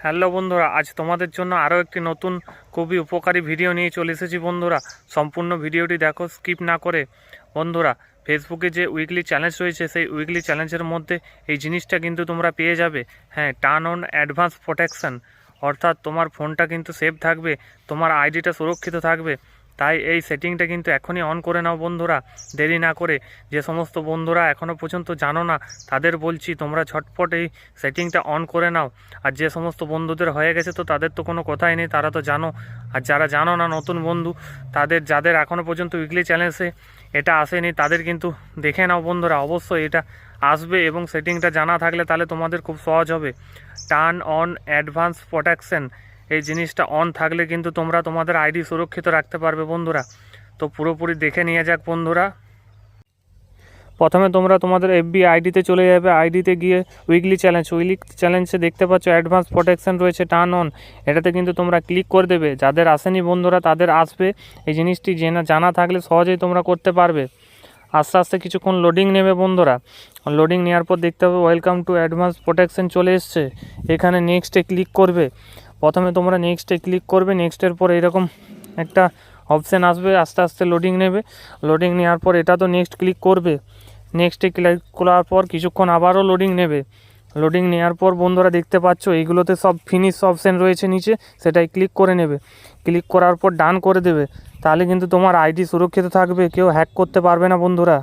Hello বন্ধুরা, আজ তোমাদের জন্য আরও একটি নতুন খুবই উপকারী ভিডিও নিয়ে চলে এসেছি। বন্ধুরা, সম্পূর্ণ ভিডিওটি দেখো, স্কিপ না করে। বন্ধুরা, ফেসবুকে যে উইকলি চ্যালেঞ্জ রয়েছে, সেই উইকলি চ্যালেঞ্জের মধ্যে এই জিনিসটা কিন্তু তোমরা পেয়ে যাবে। হ্যাঁ, টার্ন অন অ্যাডভান্স প্রোটেকশন, অর্থাৎ তোমার ফোনটা কিন্তু সেভ থাকবে, তোমার আইডিটা সুরক্ষিত থাকবে। তাই এই সেটিংটা কিন্তু এখনই অন করে নাও বন্ধুরা, দেরি না করে। যে সমস্ত বন্ধুরা এখনও পর্যন্ত জানো না, তাদের বলছি তোমরা ঝটপট এই সেটিংটা অন করে নাও। আর যে সমস্ত বন্ধুদের হয়ে গেছে তো তাদের তো কোনো কথাই নেই, তারা তো জানো। আর যারা জানো না, নতুন বন্ধু, যাদের এখনও পর্যন্ত উইকলি চ্যালেঞ্জে এটা আসেনি, তাদের কিন্তু দেখে নাও বন্ধুরা, অবশ্যই এটা আসবে। এবং সেটিংটা জানা থাকলে তাহলে তোমাদের খুব সহজ হবে। টার্ন অন অ্যাডভান্স প্রোটেকশন, এই জিনিসটা অন থাকলে কিন্তু তোমরা তোমাদের আইডি সুরক্ষিত রাখতে পারবে বন্ধুরা। তো পুরোপুরি দেখে নিয়ে যাক বন্ধুরা। প্রথমে তোমরা তোমাদের এফবি আইডিতে চলে যাবে। আইডিতে গিয়ে উইকলি চ্যালেঞ্জে দেখতে পাচ্ছ অ্যাডভান্স প্রোটেকশন রয়েছে, টার্ন অন। এটাতে কিন্তু তোমরা ক্লিক করে দেবে। যাদের আসেনি বন্ধুরা, তাদের আসবে। এই জিনিসটি জানা থাকলে সহজেই তোমরা করতে পারবে। আস্তে আস্তে কিছুক্ষণ লোডিং নেবে বন্ধুরা। লোডিং নেওয়ার পর দেখতে হবে ওয়েলকাম টু অ্যাডভান্স প্রোটেকশন চলে এসছে। এখানে নেক্সটে ক্লিক করবে। প্রথমে তোমরা নেক্সটে ক্লিক করবে। নেক্সটের পর এরকম একটা অপশান আসবে, আস্তে আস্তে লোডিং নেবে। লোডিং নেওয়ার পর এটা তো নেক্সট ক্লিক করবে। নেক্সটে ক্লিক করার পর কিছুক্ষণ আবারও লোডিং নেবে। লোডিং নেওয়ার পর বন্ধুরা দেখতে পাচ্ছ এইগুলোতে সব ফিনিশ অপশান রয়েছে নিচে, সেটাই ক্লিক করে নেবে। ক্লিক করার পর ডান করে দেবে। তাহলে কিন্তু তোমার আইডি সুরক্ষিত থাকবে, কেউ হ্যাক করতে পারবে না বন্ধুরা।